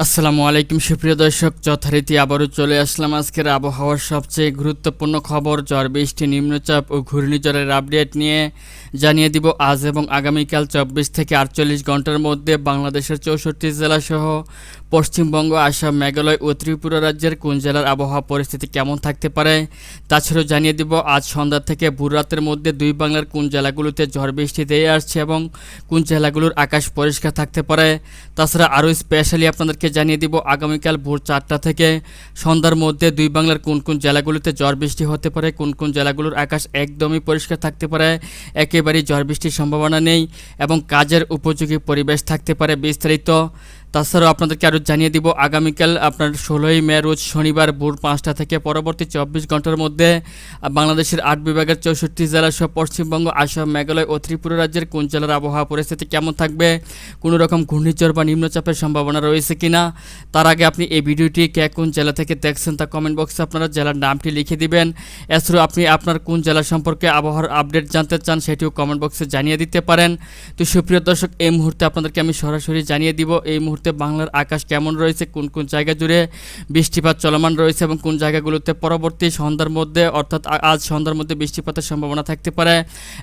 আসসালামু আলাইকুম সুপ্রিয় দর্শক, যথারীতি আবারও চলে আসলাম আজকের আবহাওয়ার সবচেয়ে গুরুত্বপূর্ণ খবর ঝড় বৃষ্টি, নিম্নচাপ ও ঘূর্ণিঝড়ের আপডেট নিয়ে জানিয়ে দিব আজ এবং আগামীকাল 24 থেকে 48 ঘন্টার মধ্যে বাংলাদেশের 64 জেলাসহ পশ্চিমবঙ্গ, আসাম, মেঘালয় ও ত্রিপুরা রাজ্যের কোন জেলার আবহাওয়া পরিস্থিতি কেমন থাকতে পারে। তাছাড়াও জানিয়ে দিব আজ সন্ধ্যা থেকে ভোর রাতের মধ্যে দুই বাংলার কোন জেলাগুলোতে ঝড় বৃষ্টি দিয়ে আসছে এবং কোন জেলাগুলোর আকাশ পরিষ্কার থাকতে পারে। তাছাড়া আরও স্পেশালি আপনাদেরকে জানিয়ে দিব আগামীকাল ভোর 4টা থেকে সন্ধ্যার মধ্যে দুই বাংলার কোন কোন জেলাগুলোতে ঝড় বৃষ্টি হতে পারে, কোন কোন জেলাগুলোর আকাশ একদমই পরিষ্কার থাকতে পারে, একেবারেই ঝড় বৃষ্টির সম্ভাবনা নেই এবং কাজের উপযোগী পরিবেশ থাকতে পারে বিস্তারিত। তাছাড়াও আপনাদেরকে আরও জানিয়ে দিব আগামীকাল আপনার 16ই মে রোজ শনিবার ভোর 5টা থেকে পরবর্তী 24 ঘন্টার মধ্যে বাংলাদেশের 8 বিভাগের 64 জেলাসহ পশ্চিমবঙ্গ, আসাম, মেঘালয় ও ত্রিপুরা রাজ্যের কোন জেলার আবহাওয়া পরিস্থিতি কেমন থাকবে, কোনো রকম ঘূর্ণিঝড় বা নিম্নচাপের সম্ভাবনা রয়েছে কিনা। তার আগে আপনি এই ভিডিওটি কে কোন জেলা থেকে দেখছেন তা কমেন্ট বক্সে আপনারা জেলার নামটি লিখে দিবেন। এছাড়াও আপনি আপনার কোন জেলা সম্পর্কে আবহাওয়ার আপডেট জানতে চান সেটিও কমেন্ট বক্সে জানিয়ে দিতে পারেন। তো সুপ্রিয় দর্শক, এই মুহূর্তে আপনাদেরকে আমি সরাসরি জানিয়ে দিব এই মুহূর্তে বাংলার আকাশ কেমন রয়েছে, কোন কোন জায়গা জুড়ে বৃষ্টিপাত চলমান রয়েছে এবং কোন জায়গাগুলোতে পরবর্তী সন্ধ্যার মধ্যে অর্থাৎ আজ সন্ধ্যার মধ্যে বৃষ্টিপাতের সম্ভাবনা থাকতে পারে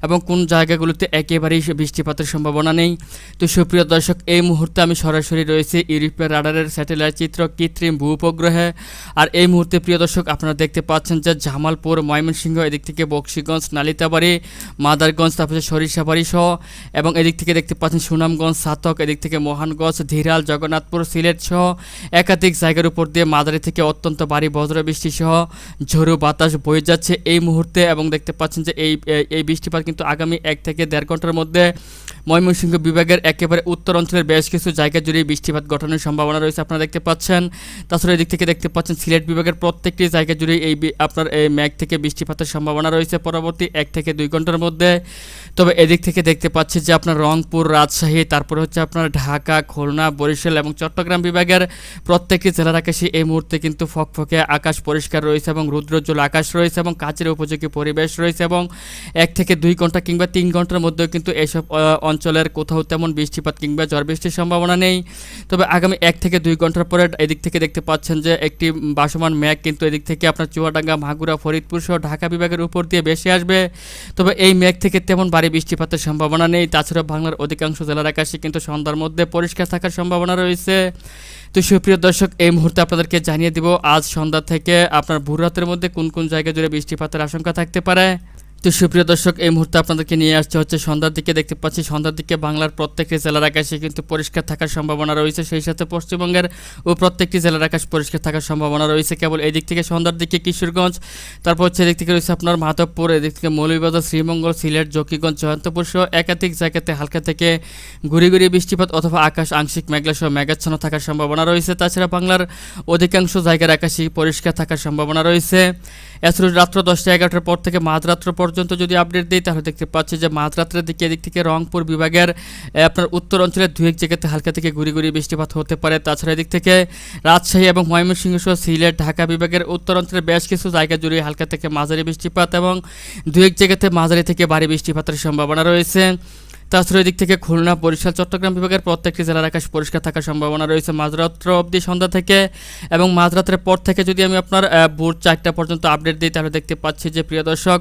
এবং কোন জায়গাগুলোতে একেবারেই বৃষ্টিপাতের সম্ভাবনা নেই। তো সুপ্রিয় দর্শক, এই মুহূর্তে আমি সরাসরি রয়েছে ইউরোপের রাডারের স্যাটেলাইট চিত্র কৃত্রিম ভূ উপগ্রহে। আর এই মুহূর্তে প্রিয় দর্শক আপনারা দেখতে পাচ্ছেন যে জামালপুর, ময়মনসিংহ, এদিক থেকে বক্সিগঞ্জ, নালিতাবাড়ি, মাদারগঞ্জ, তারপরে সরিষাবাড়ি সহ এবং এদিক থেকে দেখতে পাচ্ছেন সুনামগঞ্জ, সাতক, এদিক থেকে মোহনগঞ্জ, ধীরাল, জগন্নাথপুর, সিলেট সহ একাধিক জায়গার উপর দিয়ে মাঝারি থেকে অত্যন্ত ভারী বজ্রবৃষ্টি সহ ঝোড়ো বাতাস বয়ে যাচ্ছে এই মুহূর্তে এবং দেখতে পাচ্ছেন যে এই বৃষ্টিপাত কিন্তু আগামী 1 থেকে 1.5 ঘন্টার মধ্যে ময়মনসিংহ বিভাগের একেবারে উত্তর অঞ্চলের বেশ কিছু জায়গা জুড়ে বৃষ্টিপাত ঘটানোর সম্ভাবনা রয়েছে আপনারা দেখতে পাচ্ছেন। তাছাড়া এদিক থেকে দেখতে পাচ্ছেন সিলেট বিভাগের প্রত্যেকটি জায়গা জুড়ে আপনার এই মেঘ থেকে বৃষ্টিপাতের সম্ভাবনা রয়েছে পরবর্তী 1 থেকে 2 ঘন্টার মধ্যে। তবে এদিক থেকে দেখতে পাচ্ছি যে আপনার রংপুর, রাজশাহী, তারপরে হচ্ছে আপনার ঢাকা, খুলনা, বরিশাল এবং চট্টগ্রাম বিভাগের প্রত্যেকটি জেলার আকাশে এই মুহূর্তে কিন্তু ফকফকে আকাশ পরিষ্কার রয়েছে এবং রৌদ্রোজ্জ্বল আকাশ রয়েছে এবং কাজের উপযোগী পরিবেশ রয়েছে এবং 1 থেকে 2 ঘন্টা কিংবা 3 ঘন্টার মধ্যেও কিন্তু এসব অঞ্চলের কোথাও তেমন বৃষ্টিপাত কিংবা ঝড় বৃষ্টির সম্ভাবনা নেই। তবে আগামী 1 থেকে 2 ঘন্টার পরে এদিক থেকে দেখতে পাচ্ছেন যে একটি ভাসমান মেঘ কিন্তু এদিক থেকে আপনার চুয়াডাঙ্গা, মাগুরা, ফরিদপুর সহ ঢাকা বিভাগের উপর দিয়ে ভেসে আসবে। তবে এই মেঘ থেকে তেমন ভারী বৃষ্টিপাতের সম্ভাবনা নেই। তাছাড়া বাংলার অধিকাংশ জেলার আকাশে কিন্তু সন্ধ্যার মধ্যে পরিষ্কার থাকার সম্ভাবনা রয়েছে। তো সুপ্রিয় দর্শক, এই মুহূর্তে আপনাদেরকে জানিয়ে দিব আজ সন্ধ্যা থেকে আপনার ভোর রাতের মধ্যে কোন কোন জায়গা জুড়ে বৃষ্টিপাতের আশঙ্কা থাকতে পারে। তো সুপ্রিয় দর্শক, এই মুহূর্তে আপনাদেরকে নিয়ে আসছে হচ্ছে সন্ধ্যার দিকে। দেখতে পাচ্ছি সন্ধ্যার দিকে বাংলার প্রত্যেকটি জেলার আকাশে কিন্তু পরিষ্কার থাকার সম্ভাবনা রয়েছে, সেই সাথে পশ্চিমবঙ্গের ও প্রত্যেকটি জেলার আকাশ পরিষ্কার থাকার সম্ভাবনা রয়েছে। কেবল এই দিক থেকে সন্ধ্যার দিকে কিশোরগঞ্জ, তারপর হচ্ছে এদিক থেকে রয়েছে আপনার মাধবপুর, এদিক থেকে মৌলভীবাজার, শ্রীমঙ্গল, সিলেট, জকিগঞ্জ, জয়ন্তপুর সহ একাধিক জায়গাতে হালকা থেকে ঘুরে ঘুরে বৃষ্টিপাত অথবা আকাশ আংশিক মেঘলা সহ মেঘাচ্ছন্ন থাকার সম্ভাবনা রয়েছে। তাছাড়া বাংলার অধিকাংশ জায়গার আকাশে পরিষ্কার থাকার সম্ভাবনা রয়েছে। এছাড়া রাত্র 10টা 11টার পর থেকে মাঝরাত্র পর্যন্ত যদি আপডেট দিই তাহলে দেখতে পাচ্ছি যে মাঝরাত্রের দিকে এদিক থেকে রংপুর বিভাগের আপনার উত্তর অঞ্চলের 2-1 জায়গাতে হালকা থেকে ঘুরে ঘুরে বৃষ্টিপাত হতে পারে। তাছাড়া এদিক থেকে রাজশাহী এবং ময়মনসিংহ সহ সিলেট, ঢাকা বিভাগের উত্তর অঞ্চলের বেশ কিছু জায়গা জুড়ে হালকা থেকে মাঝারি বৃষ্টিপাত এবং 2-1 জায়গাতে মাঝারি থেকে ভারী বৃষ্টিপাতের সম্ভাবনা রয়েছে। তাছাড়া এদিক থেকে খুলনা, বরিশাল, চট্টগ্রাম বিভাগের প্রত্যেকটি জেলার আকাশ পরিষ্কার থাকার সম্ভাবনা রয়েছে মাঝরাত্র অবধি সন্ধ্যা থেকে এবং মাঝরাতের পর থেকে যদি আমি আপনার ভোর 4টা পর্যন্ত আপডেট দিই তাহলে দেখতে পাচ্ছি যে প্রিয় দর্শক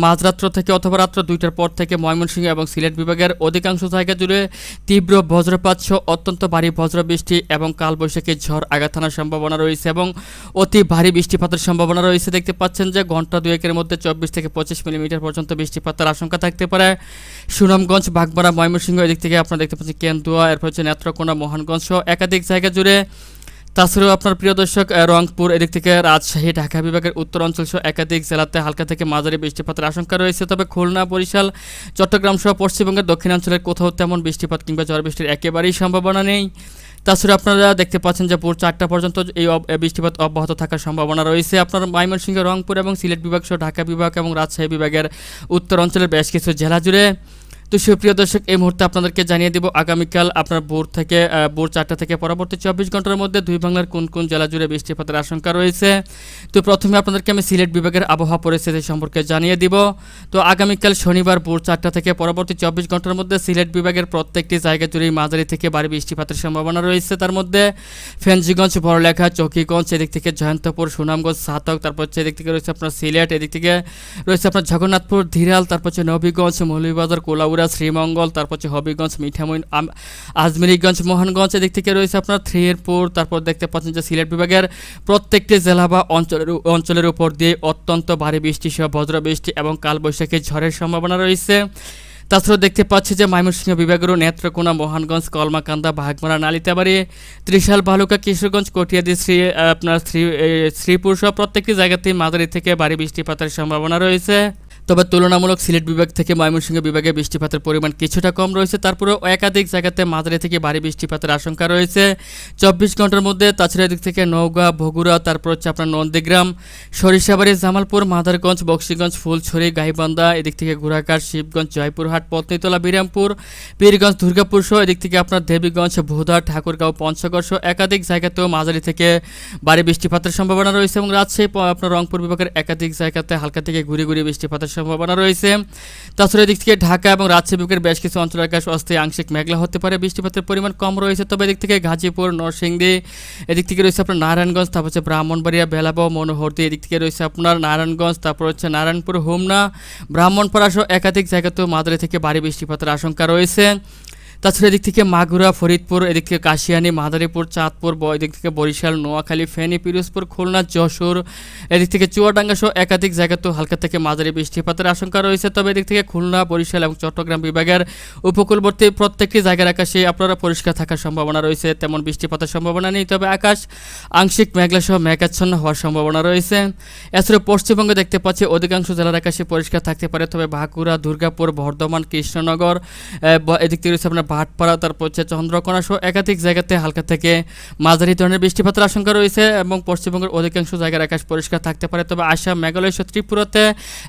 মাঝরাত্র থেকে অথবা রাত্র 2টার পর থেকে ময়মনসিংহ এবং সিলেট বিভাগের অধিকাংশ জায়গা জুড়ে তীব্র বজ্রপাত সহ অত্যন্ত ভারী বজ্রবৃষ্টি এবং কালবৈশাখী ঝড় আঘাত আনার সম্ভাবনা রয়েছে এবং অতি ভারী বৃষ্টিপাতের সম্ভাবনা রয়েছে। দেখতে পাচ্ছেন যে ঘন্টা 2-1-এর মধ্যে 24 থেকে 25 মিলিমিটার পর্যন্ত বৃষ্টিপাতের আশঙ্কা থাকতে পারে। সুনামগঞ্জ, বাগমারা, ময়মনসিংহ, এদিক থেকে আপনারা দেখতে পাচ্ছেন কেন্দুয়া, এরপর হচ্ছে নেত্রকোনা, মোহনগঞ্জ সহ একাধিক জায়গা জুড়ে। তাছাড়াও আপনার প্রিয় দর্শক রংপুর, এদিক থেকে রাজশাহী, ঢাকা বিভাগের উত্তর অঞ্চল সহ একাধিক জেলাতে হালকা থেকে মাঝারি বৃষ্টিপাতের আশঙ্কা রয়েছে। তবে খুলনা, বরিশাল, চট্টগ্রাম সহ পশ্চিমবঙ্গের দক্ষিণাঞ্চলের কোথাও তেমন বৃষ্টিপাত কিংবা ঝড় বৃষ্টির একেবারেই সম্ভাবনা নেই। তাছাড়া আপনারা দেখতে পাচ্ছেন যে ভোর 4টা পর্যন্ত এই বৃষ্টিপাত অব্যাহত থাকার সম্ভাবনা রয়েছে আপনার ময়মনসিংহ, রংপুর এবং সিলেট বিভাগ সহ ঢাকা বিভাগ এবং রাজশাহী বিভাগের উত্তর অঞ্চলের বেশ কিছু জেলা জুড়ে। তো সুপ্রিয় দর্শক, এই মুহূর্তে আপনাদেরকে জানিয়ে দিব আগামীকাল আপনার ভোর 4টা থেকে পরবর্তী 24 ঘন্টার মধ্যে দুই বাংলার কোন কোন জেলা জুড়ে বৃষ্টিপাতের আশঙ্কা রয়েছে। তো প্রথমে আপনাদেরকে আমি সিলেট বিভাগের আবহাওয়া পরিস্থিতি সম্পর্কে জানিয়ে দিব। তো আগামীকাল শনিবার ভোর 4টা থেকে পরবর্তী 24 ঘন্টার মধ্যে সিলেট বিভাগের প্রত্যেকটি জায়গা জুড়েই মাঝারি থেকে ভারী বৃষ্টিপাতের সম্ভাবনা রয়েছে। তার মধ্যে ফেঞ্জিগঞ্জ, বড়লেখা, চৌকিগঞ্জ, এদিক থেকে জয়ন্তপুর, সুনামগঞ্জ, সাতক, তারপর হচ্ছে এদিক থেকে রয়েছে আপনার সিলেট, এদিক থেকে রয়েছে আপনার জগন্নাথপুর, ধীরাল, তারপর হচ্ছে নবীগঞ্জ, মৌলভীবাজার, কোলাউড়া, শ্রীমঙ্গল, তারপর হচ্ছে হবিগঞ্জ, মিঠামইন, আজমিরিগঞ্জ, মোহনগঞ্জ, এদিক থেকে রয়েছে আপনার থ্রিয়েরপুর। তারপর দেখতে পাচ্ছেন যে সিলেট বিভাগের প্রত্যেকটি জেলা বা অঞ্চলের উপর দিয়ে অত্যন্ত ভারী বৃষ্টি সহ বজ্রবৃষ্টি এবং কালবৈশাখী ঝড়ের সম্ভাবনা রয়েছে। তাছাড়াও দেখতে পাচ্ছি যে ময়মনসিংহ বিভাগেরও নেত্রকোনা, মহানগঞ্জ, কলমাকান্দা, বাঘমারা, নালিতাবাড়ি, ত্রিশাল, ভালুকা, কিশোরগঞ্জ, কটিয়াদি, শ্রীপুর সহ প্রত্যেকটি জায়গাতেই মাঝারি থেকে ভারী বৃষ্টিপাতের সম্ভাবনা রয়েছে। তবে তুলনামূলক সিলেট বিভাগ থেকে ময়মনসিংহ বিভাগে বৃষ্টিপাতের পরিমাণ কিছুটা কম রয়েছে। তারপরেও একাধিক জায়গাতে মাঝারি থেকে ভারী বৃষ্টিপাতের আশঙ্কা রয়েছে 24 ঘন্টার মধ্যে। তাছাড়া এদিক থেকে নওগাঁ, বগুড়া, তারপর হচ্ছে আপনার নন্দীগ্রাম, সরিষাবাড়ি, জামালপুর, মাদারগঞ্জ, বক্সিগঞ্জ, ফুলছড়ি, গাইবান্ধা, এদিক থেকে ঘোড়াঘাট, শিবগঞ্জ, জয়পুরহাট, পত্নীতলা, বিরামপুর, পীরগঞ্জ, দুর্গাপুর সহ এদিক থেকে আপনার দেবীগঞ্জ, ভোদা, ঠাকুরগাঁও, পঞ্চগড় সহ একাধিক জায়গাতেও মাঝারি থেকে ভারী বৃষ্টিপাতের সম্ভাবনা রয়েছে। এবং রাজশাহী, আপনার রংপুর বিভাগের একাধিক জায়গাতে হালকা থেকে ঘুরে ঘুরে বৃষ্টিপাতের সম্ভাবনা রয়েছে। তাছাড়া এদিক থেকে ঢাকা এবং রাজশাহী বিভাগের বেশ কিছু অঞ্চলের আকাশ অস্থায়ী আংশিক মেঘলা হতে পারে, বৃষ্টিপাতের পরিমাণ কম রয়েছে। তবে এদিক থেকে গাজীপুর, নরসিংদী, এদিক থেকে রয়েছে আপনার নারায়ণগঞ্জ, তারপর হচ্ছে ব্রাহ্মণবাড়িয়া, বেলাবাও, মনোহরদী, এদিক থেকে রয়েছে আপনার নারায়ণগঞ্জ, তারপর হচ্ছে নারায়ণপুর, হোমনা, ব্রাহ্মণপাড়া সহ একাধিক জায়গাতেও মাঝারি থেকে ভারী বৃষ্টিপাতের আশঙ্কা রয়েছে। তাছাড়া এদিক থেকে মাগুরা, ফরিদপুর, এদিক থেকে কাশিয়ানী, মাদারীপুর, চাঁদপুর, এদিক থেকে বরিশাল, নোয়াখালী, ফেনী, পিরোজপুর, খুলনা, যশোর, এদিক থেকে চুয়াডাঙ্গা সহ একাধিক জায়গাতেও হালকা থেকে মাঝারি বৃষ্টিপাতের আশঙ্কা রয়েছে। তবে এদিক থেকে খুলনা, বরিশাল এবং চট্টগ্রাম বিভাগের উপকূলবর্তী প্রত্যেকটি জায়গার আকাশে আপনারা পরিষ্কার থাকার সম্ভাবনা রয়েছে, তেমন বৃষ্টিপাতের সম্ভাবনা নেই। তবে আকাশ আংশিক মেঘলা সহ মেঘাচ্ছন্ন হওয়ার সম্ভাবনা রয়েছে। এছাড়াও পশ্চিমবঙ্গে দেখতে পাচ্ছি অধিকাংশ জেলার আকাশে পরিষ্কার থাকতে পারে। তবে বাঁকুড়া, দুর্গাপুর, বর্ধমান, কৃষ্ণনগর, এদিক থেকে রয়েছে আপনার ভাটপাড়া, তারপর হচ্ছে চন্দ্রকোনা সহ একাধিক জায়গাতে হালকা থেকে মাঝারি ধরনের বৃষ্টিপাতের আশঙ্কা রয়েছে। এবং পশ্চিমবঙ্গের অধিকাংশ জায়গার আকাশ পরিষ্কার থাকতে পারে। তবে আসাম, মেঘালয় সহ ত্রিপুরাতে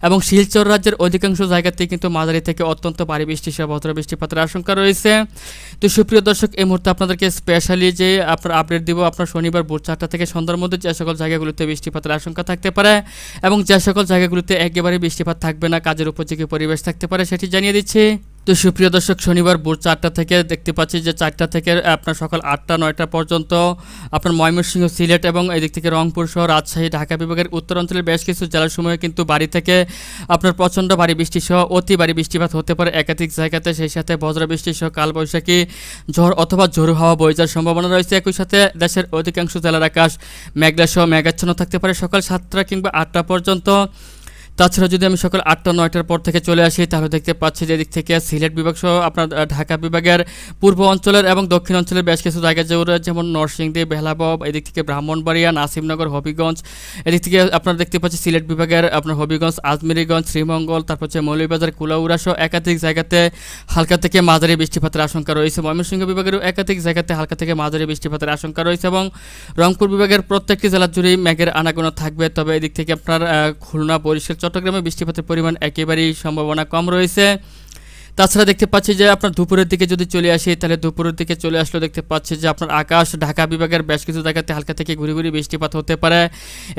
এবং শিলচর রাজ্যের অধিকাংশ জায়গাতেই কিন্তু মাঝারি থেকে অত্যন্ত ভারী বৃষ্টি সহ বজ্র বৃষ্টিপাতের আশঙ্কা রয়েছে। তো সুপ্রিয় দর্শক, এই মুহূর্তে আপনাদেরকে স্পেশালি যে আপনার আপডেট দিব আপনার শনিবার ভোর 4টা থেকে সন্ধ্যার মধ্যে যে সকল জায়গাগুলোতে বৃষ্টিপাতের আশঙ্কা থাকতে পারে এবং যে সকল জায়গাগুলোতে একেবারে বৃষ্টিপাত থাকবে না, কাজের উপযোগী পরিবেশ থাকতে পারে, সেটি জানিয়ে দিচ্ছি। তো সুপ্রিয় দর্শক, শনিবার ভোর 4টা থেকে দেখতে পাচ্ছি যে 4টা থেকে আপনার সকাল 8টা-9টা পর্যন্ত আপনার ময়মনসিংহ, সিলেট এবং এদিক থেকে রংপুর সহ রাজশাহী, ঢাকা বিভাগের উত্তরাঞ্চলের বেশ কিছু জেলার সময় কিন্তু বাড়ি থেকে আপনার প্রচণ্ড ভারী বৃষ্টি সহ অতি ভারী বৃষ্টিপাত হতে পারে একাধিক জায়গাতে। সেই সাথে বজ্রবৃষ্টি সহ কালবৈশাখী ঝড় অথবা ঝোড়ো হাওয়া বয়ে যাওয়ার সম্ভাবনা রয়েছে। একই সাথে দেশের অধিকাংশ জেলার আকাশ মেঘলা সহ মেঘাচ্ছন্ন থাকতে পারে সকাল 7টা কিংবা 8টা পর্যন্ত। তাছাড়া যদি আমি সকাল 8টা-9টার পর থেকে চলে আসি তাহলে দেখতে পাচ্ছি যে এদিক থেকে সিলেট বিভাগ সহ আপনার ঢাকা বিভাগের পূর্ব অঞ্চলের এবং দক্ষিণ অঞ্চলের বেশ কিছু জায়গা যেমন নরসিংদী, বেলাবব, এদিক থেকে ব্রাহ্মণবাড়িয়া, নাসিমনগর, হবিগঞ্জ, এদিক থেকে আপনারা দেখতে পাচ্ছি সিলেট বিভাগের আপনার হবিগঞ্জ, আজমিরিগঞ্জ, শ্রীমঙ্গল, তারপর হচ্ছে মৌলভীবাজার, কুলাউড়া সহ একাধিক জায়গাতে হালকা থেকে মাঝারি বৃষ্টিপাতের আশঙ্কা রয়েছে। ময়মনসিংহ বিভাগেরও একাধিক জায়গাতে হালকা থেকে মাঝারি বৃষ্টিপাতের আশঙ্কা রয়েছে এবং রংপুর বিভাগের প্রত্যেকটি জেলা জুড়েই মেঘের আনাগোনা থাকবে। তবে এদিক থেকে আপনার খুলনা, বরিশাল, চট্টগ্রামে বৃষ্টিপাতের পরিমাণ একেবারেই সম্ভাবনা কম রয়েছে। তাছাড়া দেখতে পাচ্ছি যে আপনার দুপুরের দিকে যদি চলে আসি তাহলে দুপুরের দিকে চলে আসলেও দেখতে পাচ্ছি যে আপনার আকাশ ঢাকা বিভাগের বেশ কিছু জায়গাতে হালকা থেকে ঘুরে ঘুরে বৃষ্টিপাত হতে পারে।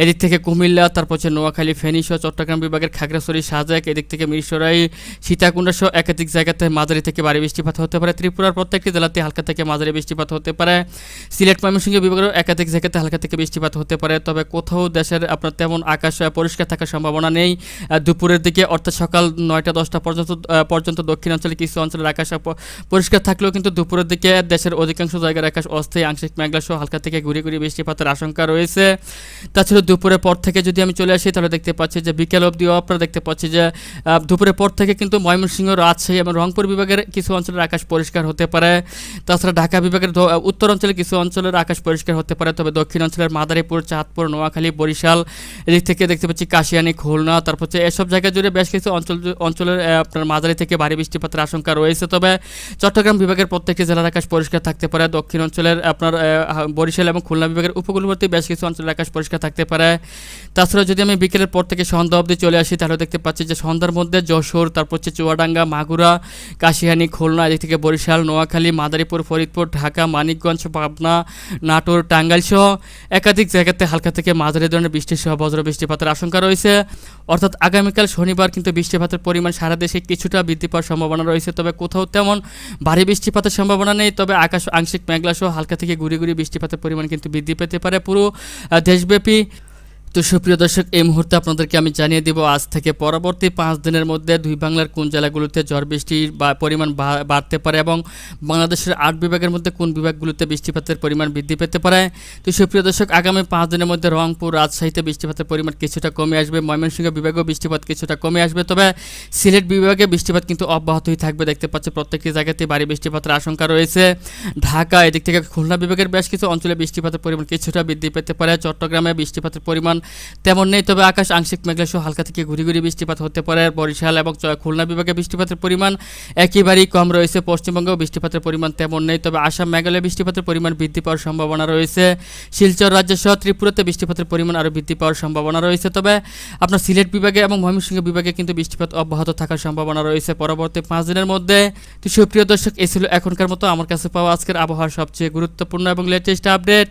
এদিক থেকে কুমিল্লা, তারপর হচ্ছে নোয়াখালী, ফেনী সহ চট্টগ্রাম বিভাগের খাগড়াছড়ি, সাজেক, এদিক থেকে মিরসরাই, সীতাকুণ্ডা সহ একাধিক জায়গাতে মাঝারি থেকে ভারী বৃষ্টিপাত হতে পারে। ত্রিপুরার প্রত্যেকটি জেলাতে হালকা থেকে মাঝারি বৃষ্টিপাত হতে পারে। সিলেট, ময়মনসিংহ বিভাগের একাধিক জায়গাতে হালকা থেকে বৃষ্টিপাত হতে পারে। তবে কোথাও দেশের আপনার তেমন আকাশ পরিষ্কার থাকার সম্ভাবনা নেই দুপুরের দিকে, অর্থাৎ সকাল 9টা-10টা পর্যন্ত দক্ষিণাঞ্চলে কিছু অঞ্চলের আকাশ পরিষ্কার থাকলেও কিন্তু দুপুরের দিকে দেশের অধিকাংশ জায়গার আকাশ অস্থায়ী আংশিক মেঘলা সহ হালকা থেকে ঘুরে ঘুরে বৃষ্টিপাতের আশঙ্কা রয়েছে। তাছাড়া দুপুরের পর থেকে যদি আমি চলে আসি তাহলে দেখতে পাচ্ছি যে বিকেল অবধিও আপনারা দেখতে পাচ্ছি যে দুপুরের পর থেকে কিন্তু ময়মনসিংহ, রাজশাহী এবং রংপুর বিভাগের কিছু অঞ্চলের আকাশ পরিষ্কার হতে পারে। তাছাড়া ঢাকা বিভাগের উত্তর অঞ্চলে কিছু অঞ্চলের আকাশ পরিষ্কার হতে পারে। তবে দক্ষিণ অঞ্চলের মাদারীপুর, চাঁদপুর, নোয়াখালী, বরিশাল, এদিক থেকে দেখতে পাচ্ছি কাশিয়ানী, খুলনা, তারপর হচ্ছে এসব জায়গা জুড়ে বেশ কিছু অঞ্চলের আপনার মাঝারি থেকে ভারী বৃষ্টি বৃষ্টিপাতের আশঙ্কা রয়েছে। তবে চট্টগ্রাম বিভাগের প্রত্যেকটি জেলার আকাশ পরিষ্কার থাকতে পারে। দক্ষিণ অঞ্চলের আপনার বরিশাল এবং খুলনা বিভাগের উপকূলবর্তী বেশ কিছু অঞ্চলের আকাশ পরিষ্কার থাকতে পারে। তাছাড়া যদি আমি বিকেলের পর থেকে সন্ধ্যা অবধি চলে আসি তাহলে দেখতে পাচ্ছি যে সন্ধ্যার মধ্যে যশোর, তারপর হচ্ছে চুয়াডাঙ্গা, মাগুরা, কাশিয়ানী, খুলনা, এদিক থেকে বরিশাল, নোয়াখালী, মাদারীপুর, ফরিদপুর, ঢাকা, মানিকগঞ্জ, পাবনা, নাটোর, টাঙ্গাইল সহ একাধিক জায়গাতে হালকা থেকে মাঝারি ধরনের বৃষ্টি সহ বজ্র বৃষ্টিপাতের আশঙ্কা রয়েছে। অর্থাৎ আগামীকাল শনিবার কিন্তু বৃষ্টিপাতের পরিমাণ সারা দেশে কিছুটা বৃদ্ধি পাওয়ার সম্ভাবনা রয়েছে। তবে কোথাও তেমন ভারী বৃষ্টিপাতের সম্ভাবনা নেই। তবে আকাশ আংশিক মেঘলা সহ হালকা থেকে গুঁড়ি গুঁড়ি বৃষ্টিপাতের পরিমাণ কিন্তু বৃদ্ধি পেতে পারে পুরো দেশব্যাপী। তো সুপ্রিয় দর্শক, এই মুহূর্তে আপনাদেরকে আমি জানিয়ে দেব আজ থেকে পরবর্তী 5 দিনের মধ্যে দুই বাংলার কোন জেলাগুলোতে ঝড় বৃষ্টির পরিমাণ বাড়তে পারে এবং বাংলাদেশের 8 বিভাগের মধ্যে কোন বিভাগগুলোতে বৃষ্টিপাতের পরিমাণ বৃদ্ধি পেতে পারে। তো সুপ্রিয় দর্শক, আগামী 5 দিনের মধ্যে রংপুর, রাজশাহীতে বৃষ্টিপাতের পরিমাণ কিছুটা কমে আসবে। ময়মনসিংহ বিভাগেও বৃষ্টিপাত কিছুটা কমে আসবে। তবে সিলেট বিভাগে বৃষ্টিপাত কিন্তু অব্যাহতই থাকবে। দেখতে পাচ্ছি প্রত্যেকটি জায়গাতেই ভারী বৃষ্টিপাতের আশঙ্কা রয়েছে। ঢাকা, এদিক থেকে খুলনা বিভাগের বেশ কিছু অঞ্চলে বৃষ্টিপাতের পরিমাণ কিছুটা বৃদ্ধি পেতে পারে। চট্টগ্রামে বৃষ্টিপাতের পরিমাণ তেমন নেই, তবে আকাশ আংশিক মেঘলা সহ হালকা থেকে ঘুরি ঘুরি বৃষ্টিপাত হতে পারে। বরিশাল এবং খুলনা বিভাগে বৃষ্টিপাতের পরিমাণ একেবারেই কম রয়েছে। পশ্চিমবঙ্গেও বৃষ্টিপাতের পরিমাণ তেমন নেই, তবে আসাম, মেঘালয়ে বৃষ্টিপাতের পরিমাণ বৃদ্ধি পাওয়ার সম্ভাবনা রয়েছে। শিলচর রাজ্য সহ ত্রিপুরাতে বৃষ্টিপাতের পরিমাণ আরও বৃদ্ধি পাওয়ার সম্ভাবনা রয়েছে। তবে আপনার সিলেট বিভাগে এবং ময়মনসিংহ বিভাগে কিন্তু বৃষ্টিপাত অব্যাহত থাকার সম্ভাবনা রয়েছে পরবর্তী 5 দিনের মধ্যে। তো সুপ্রিয় দর্শক, এই ছিল এখনকার মতো আমার কাছে পাওয়া আজকের আবহাওয়ার সবচেয়ে গুরুত্বপূর্ণ এবং লেটেস্ট আপডেট।